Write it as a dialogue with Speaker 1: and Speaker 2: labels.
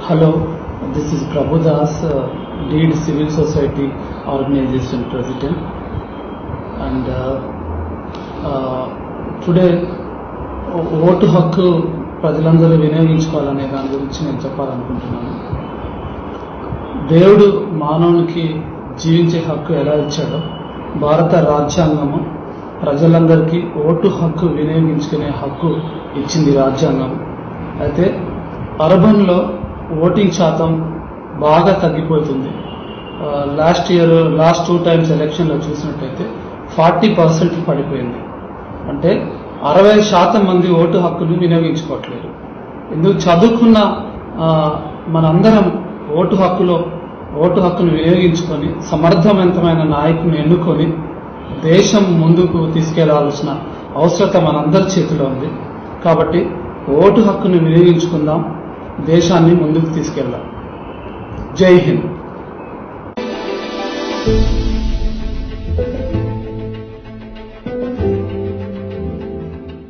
Speaker 1: Hello, this is Prabhu Das, lead civil society organization president, and today vote హక్కు ప్రజలందరూ వినియోగించుకోవాలనే దాని గురించి నేను చెప్పాలనుకుంటున్నాను. దేవుడు మానవునికి జీవించే హక్కు ఎలా ఇచ్చాడో భారత రాజ్యాంగము ప్రజలందరికీ ఓటు హక్కు వినియోగించుకునే హక్కు ఇచ్చింది రాజ్యాంగం. అయితే అర్బన్లో ఓటింగ్ శాతం బాగా తగ్గిపోతుంది. లాస్ట్ 2 times ఎలక్షన్లో చూసినట్టయితే 40% పడిపోయింది. అంటే 60% మంది ఓటు హక్కును వినియోగించుకోవట్లేదు. ఎందుకు? చదువుకున్న మనందరం ఓటు హక్కును వినియోగించుకొని సమర్థవంతమైన నాయకుని ఎన్నుకొని దేశం ముందుకు తీసుకెళ్లాల్సిన అవసరత మనందరి చేతిలో ఉంది. కాబట్టి ఓటు హక్కును వినియోగించుకుందాం, దేశాన్ని ముందుకు తీసుకెళ్దాం. జై హింద్.